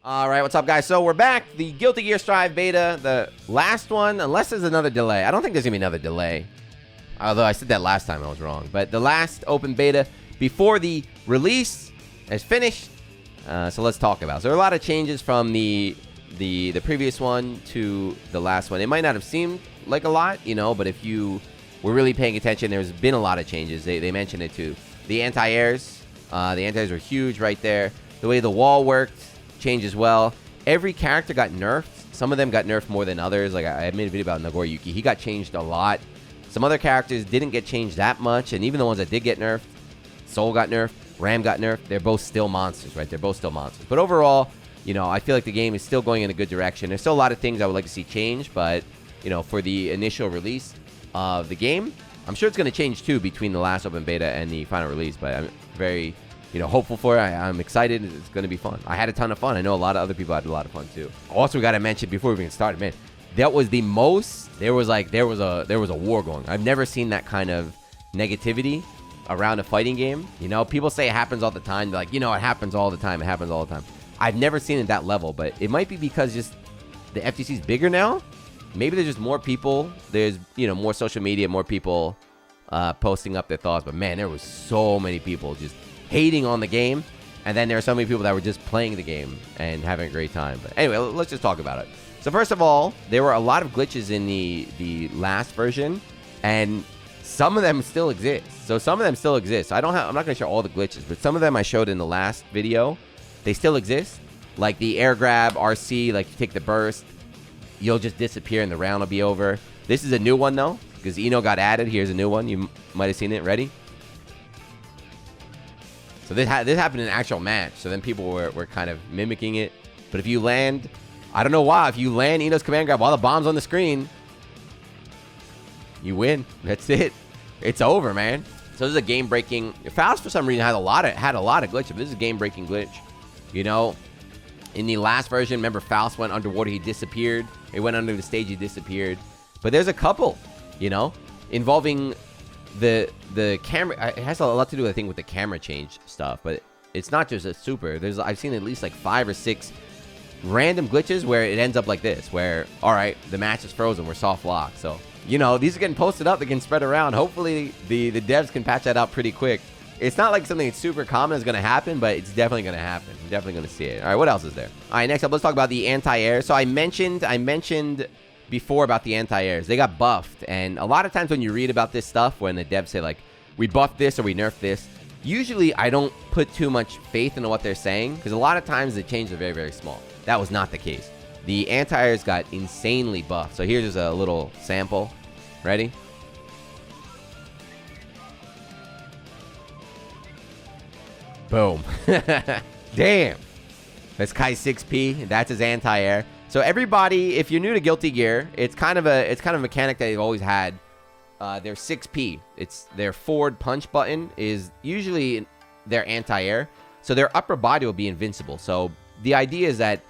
All right, what's up, guys? So we're back. The Guilty Gear Strive beta, the last one, unless there's another delay. I don't think there's going to be another delay. Although I said that last time, I was wrong. But the last open beta before the release is finished. So let's talk about it. So there are a lot of changes from the previous one to the last one. It might not have seemed like a lot, but if you were really paying attention, there's been a lot of changes. They mentioned it too. The anti-airs. The anti-airs are huge right there. The way the wall worked changed as well. Every character got nerfed. Some of them got nerfed more than others. Like I made a video about Nagoriyuki. He got changed a lot. Some other characters didn't get changed that much, and even the ones that did get nerfed, Soul got nerfed, Ram got nerfed. They're both still monsters, right? They're both still monsters. But overall, I feel like the game is still going in a good direction. There's still a lot of things I would like to see change, but for the initial release of the game, I'm sure it's going to change too between the last open beta and the final release. But I'm very hopeful for it. I'm excited. It's going to be fun. I had a ton of fun. I know a lot of other people had a lot of fun too. Also, we got to mention before we even started, man, that was the most. There was a war going. I've never seen that kind of negativity around a fighting game. People say it happens all the time. They're like, it happens all the time. It happens all the time. I've never seen it that level, but it might be because just the FTC is bigger now. Maybe there's just more people. There's more social media, more people posting up their thoughts. But man, there was so many people just hating on the game, and then there are so many people that were just playing the game and having a great time. But anyway, let's just talk about it. So first of all, there were a lot of glitches in the last version, and some of them still exist. So some of them still exist. I'm not going to show all the glitches, but some of them I showed in the last video. They still exist. Like the air grab, RC, like you take the burst, you'll just disappear and the round will be over. This is a new one though, because Eno got added. Here's a new one. You might have seen it. Ready? So this happened in an actual match. So then people were kind of mimicking it. But if you land, I don't know why, if you land Eno's command grab while the bomb's on the screen, you win. That's it. It's over, man. So this is a game-breaking. Faust for some reason had a lot of glitches. But this is a game-breaking glitch. In the last version, remember Faust went underwater, he disappeared. He went under the stage, he disappeared. But there's a couple, involving the camera. It has a lot to do, I think, with the camera change stuff. But it's not just a super. I've seen at least like 5 or 6 random glitches where it ends up like this, where, all right, the match is frozen, we're soft locked. So, these are getting posted up, they can spread around. Hopefully the devs can patch that out pretty quick. It's not like something that's super common is going to happen, but it's definitely going to happen. You're definitely going to see it. All right, what else is there? All right, next up, let's talk about the anti-air. So I mentioned before about the anti-airs. They got buffed, and a lot of times when you read about this stuff, when the devs say, like, we buffed this or we nerfed this, usually I don't put too much faith into what they're saying, because a lot of times the changes are very, very small. That was not the case. The anti-airs got insanely buffed. So here's just a little sample. Ready? Boom. Damn. That's Kai 6P. That's his anti-air. So everybody, if you're new to Guilty Gear, it's kind of a mechanic that they've always had. Their 6P. It's their forward punch button is usually their anti-air. So their upper body will be invincible. So the idea is that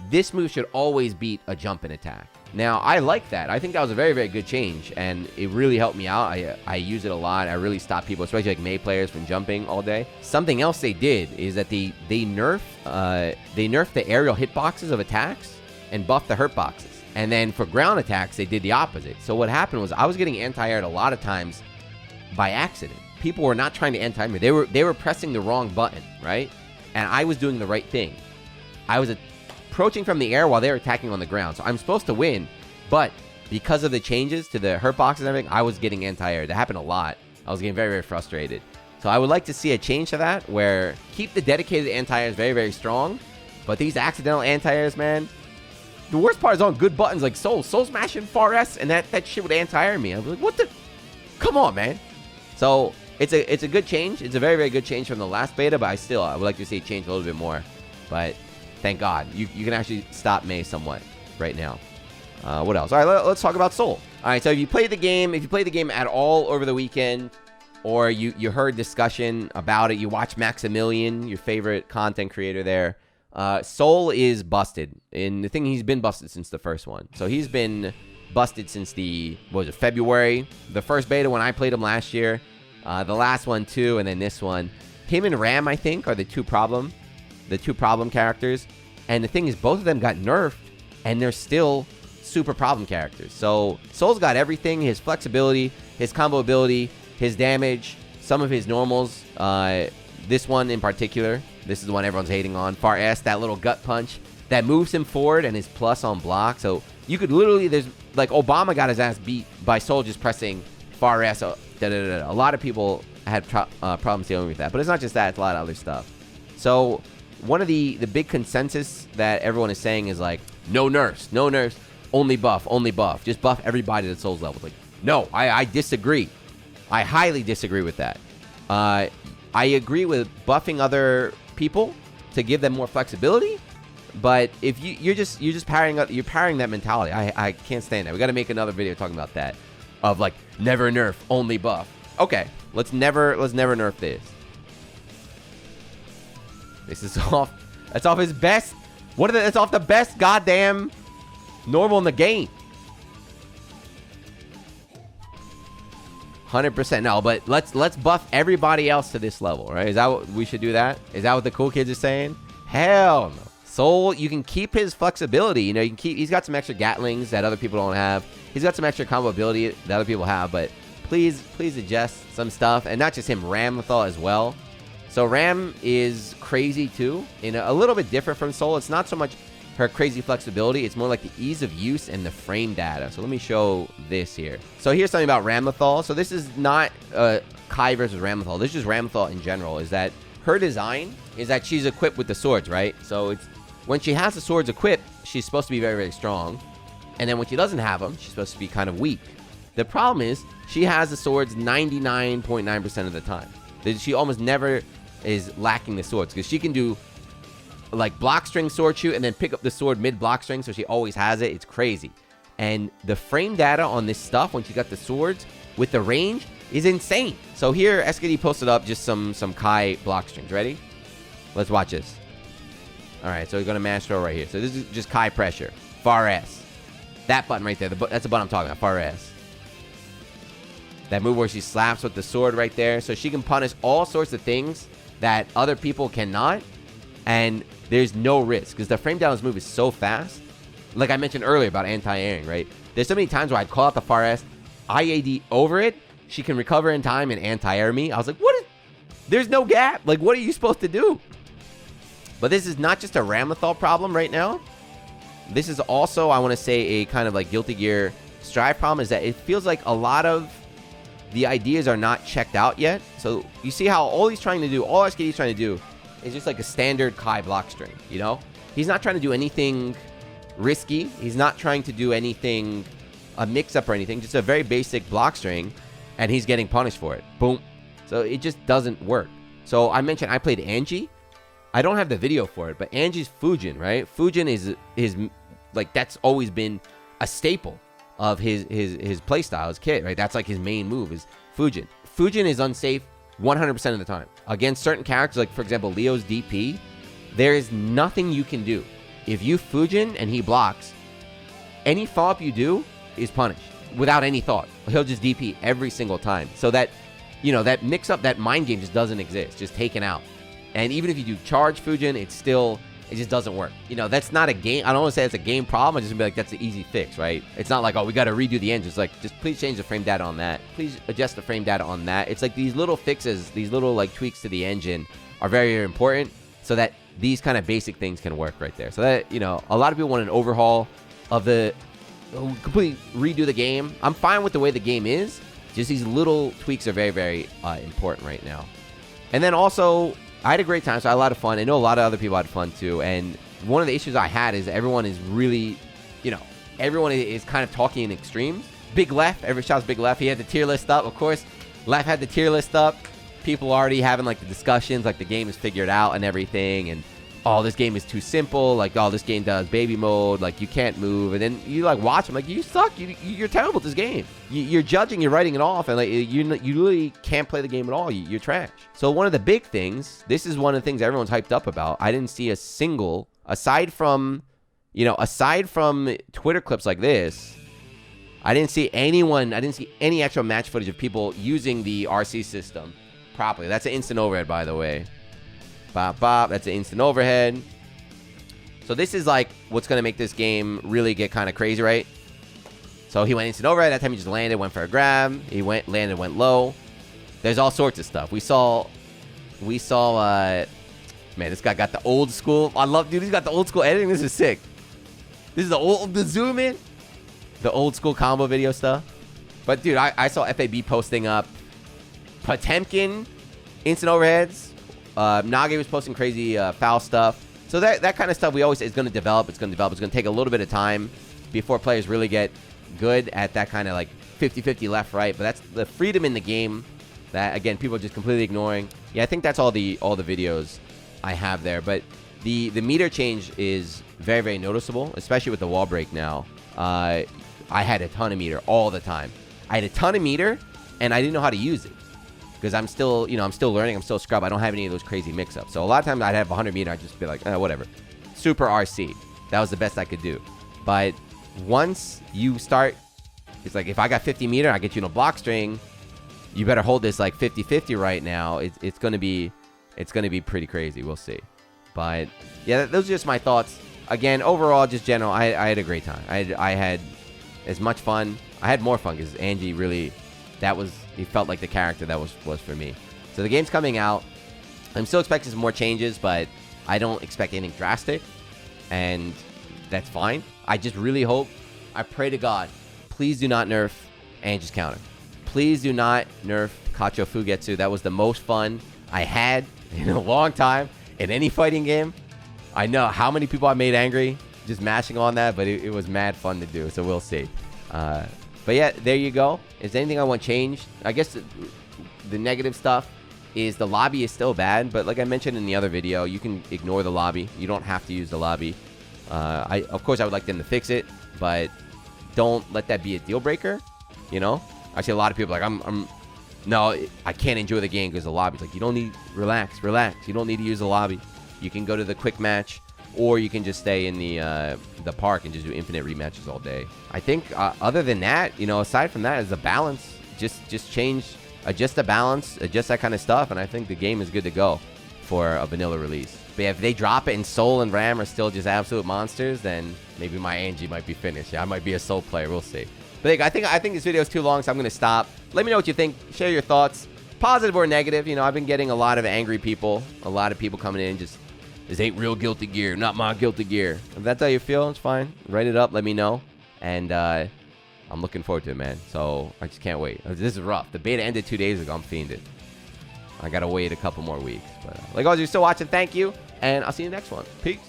this move should always beat a jump and attack. Now, I like that. I think that was a very, very good change, and it really helped me out. I use it a lot. I really stop people, especially like Mei players, from jumping all day. Something else they did is that they nerfed the aerial hitboxes of attacks and buffed the hurt boxes. And then for ground attacks, they did the opposite. So what happened was I was getting anti-aired a lot of times by accident. People were not trying to anti-air me. They were pressing the wrong button, right? And I was doing the right thing. I was approaching from the air while they were attacking on the ground. So I'm supposed to win, but because of the changes to the hurt boxes and everything, I was getting anti-air. That happened a lot. I was getting very, very frustrated. So I would like to see a change to that, where keep the dedicated anti-airs very, very strong, but these accidental anti-airs, man, the worst part is on good buttons like Soul smashing far S, and that shit would anti-air me. I was like, what the? Come on, man. So it's a good change. It's a very, very good change from the last beta, but I would like to see it change a little bit more. But thank God. You can actually stop Mei somewhat right now. What else? All right, let's talk about Soul. All right, so if you played the game at all over the weekend, or you heard discussion about it, you watched Maximilian, your favorite content creator there, Soul is busted. And the thing, he's been busted since the first one. So he's been busted since February? The first beta when I played him last year. The last one too, and then this one. Him and Ram, I think, are the two problem characters. And the thing is, both of them got nerfed, and they're still super problem characters. So Soul's got everything: his flexibility, his combo ability, his damage, some of his normals. This one in particular, this is the one everyone's hating on. Far S, that little gut punch that moves him forward and his plus on block. So you could literally, there's like Obama got his ass beat by Soul just pressing Far S. A lot of people had problems dealing with that, but it's not just that; it's a lot of other stuff. So one of the big consensus that everyone is saying is like, no nerfs, only buff, just buff everybody to Soul's level. Like, no, I disagree. I highly disagree with that. I agree with buffing other people to give them more flexibility, but if you're just parrying that mentality. I can't stand that. We got to make another video talking about that, of like never nerf, only buff. Okay, let's never nerf this. This is off. That's off his best. That's off the best goddamn normal in the game. 100% no, but let's buff everybody else to this level, right? Is that what we should do? That is that what the cool kids are saying? Hell no. Soul, you can keep his flexibility. You know, you can keep. He's got some extra Gatlings that other people don't have. He's got some extra combo ability that other people have. But please adjust some stuff, and not just him. Rambothal as well. So Ram is crazy too, in a little bit different from Soul. It's not so much her crazy flexibility. It's more like the ease of use and the frame data. So let me show this here. So here's something about Rambothal. So this is not Kai versus Rambothal. This is just Rambothal in general. Is that her design is that she's equipped with the swords, right? So it's when she has the swords equipped, she's supposed to be very, very strong. And then when she doesn't have them, she's supposed to be kind of weak. The problem is she has the swords 99.9% of the time. She almost never is lacking the swords, because she can do like block string sword shoot and then pick up the sword mid block string, so she always has it. It's crazy. And the frame data on this stuff when she got the swords with the range is insane. So here SKD posted up just some Kai block strings. Ready? Let's watch this. All right, so we're gonna mash throw right here. So this is just Kai pressure. Far S. That button right there. That's the button I'm talking about. Far S. That move where she slaps with the sword right there, so she can punish all sorts of things that other people cannot, and there's no risk because the frame down move is so fast. Like I mentioned earlier about anti-airing, right? There's so many times where I'd call out the Far S, IAD over it, she can recover in time and anti-air me. I was like, there's no gap. Like, what are you supposed to do? But this is not just a Rambothal problem right now. This is also, I want to say, a kind of like Guilty Gear Strive problem, is that it feels like a lot of the ideas are not checked out yet. So you see how all SKD's trying to do is just like a standard Kai block string, you know? He's not trying to do anything risky. He's not trying to do anything, a mix-up or anything. Just a very basic block string, and he's getting punished for it. Boom. So it just doesn't work. So I mentioned I played Angie. I don't have the video for it, but Angie's Fujin, right? Fujin is like, that's always been a staple of his playstyle, his kit, right? That's like his main move is Fujin. Fujin is unsafe 100% of the time. Against certain characters, like for example, Leo's DP, there is nothing you can do. If you Fujin and he blocks, any follow-up you do is punished without any thought. He'll just DP every single time. So that, you know, that mix-up, that mind game just doesn't exist, just taken out. And even if you do charge Fujin, it just doesn't work. You know, that's not a game. I don't want to say it's a game problem. I just be like, that's an easy fix, right? It's not like, oh, we got to redo the engine. It's like, just please change the frame data on that. Please adjust the frame data on that. It's like these little fixes, these little like tweaks to the engine are very, very important, so that these kind of basic things can work right there. So that, you know, a lot of people want an overhaul of the completely redo the game. I'm fine with the way the game is. Just these little tweaks are very, very important right now. And then also, I had a great time, so I had a lot of fun. I know a lot of other people had fun too. And one of the issues I had is everyone is really, you know, everyone is kind of talking in extremes. Big Left, every shot's Big Left. He had the tier list up. Of course, Left had the tier list up. People already having like the discussions, like the game is figured out and everything. And, oh, this game is too simple. Like, oh, this game does baby mode. Like, you can't move. And then you like watch them, like, you suck. You're terrible at this game. You're judging, you're writing it off, and like you really can't play the game at all. You're trash. So one of the big things, this is one of the things everyone's hyped up about. I didn't see a single, aside from Twitter clips like this, I didn't see any actual match footage of people using the RC system properly. That's an instant overhead, by the way. Bop, bop. That's an instant overhead. So this is like what's going to make this game really get kind of crazy, right? So he went instant overhead. That time he just landed, went for a grab. He landed, went low. There's all sorts of stuff. We saw, man, this guy got the old school. I love, dude, he's got the old school editing. This is sick. This is the zoom in. The old school combo video stuff. But, dude, I saw FAB posting up Potemkin instant overheads. Nage was posting crazy foul stuff. So that kind of stuff we always say is going to develop. It's going to develop. It's going to take a little bit of time before players really get good at that kind of like 50-50 left-right. But that's the freedom in the game that, again, people are just completely ignoring. Yeah, I think that's all the videos I have there. But the meter change is very, very noticeable, especially with the wall break now. I had a ton of meter all the time. I had a ton of meter, and I didn't know how to use it. Because I'm still, I'm still learning. I'm still a scrub. I don't have any of those crazy mix-ups. So a lot of times I'd have 100 meter. I'd just be like, whatever. Super RC. That was the best I could do. But once you start, it's like if I got 50 meter, I get you in a block string. You better hold this like 50-50 right now. It's gonna be pretty crazy. We'll see. But yeah, those are just my thoughts. Again, overall, just general, I had a great time. I had as much fun. I had more fun because Angie really, he felt like the character that was for me. So the game's coming out. I'm still expecting some more changes, but I don't expect anything drastic, and that's fine. I just really hope, I pray to God, please do not nerf Angie's counter. Please do not nerf Kacho Fugetsu. That was the most fun I had in a long time in any fighting game. I know how many people I made angry just mashing on that, but it was mad fun to do, so we'll see. But yeah, there you go. Is there anything I want changed? I guess the negative stuff is the lobby is still bad, but like I mentioned in the other video, you can ignore the lobby. You don't have to use the lobby. Of course, I would like them to fix it, but don't let that be a deal breaker. I see a lot of people like, no, I can't enjoy the game because the lobby's like, you don't need, relax. You don't need to use the lobby. You can go to the quick match, or you can just stay in the park and just do infinite rematches all day. I think other than that, aside from that, is the balance. Just adjust the balance, adjust that kind of stuff, and I think the game is good to go for a vanilla release. But yeah, if they drop it and Soul and Ram are still just absolute monsters, then maybe my Angie might be finished. Yeah, I might be a Soul player. We'll see. But I think this video is too long, so I'm going to stop. Let me know what you think. Share your thoughts, positive or negative. I've been getting a lot of angry people, a lot of people coming in just, this ain't real Guilty Gear, not my Guilty Gear. If that's how you feel, it's fine. Write it up, let me know. And I'm looking forward to it, man. So I just can't wait. This is rough. The beta ended 2 days ago. I'm fiended. I got to wait a couple more weeks. But like always, you're still watching. Thank you. And I'll see you in the next one. Peace.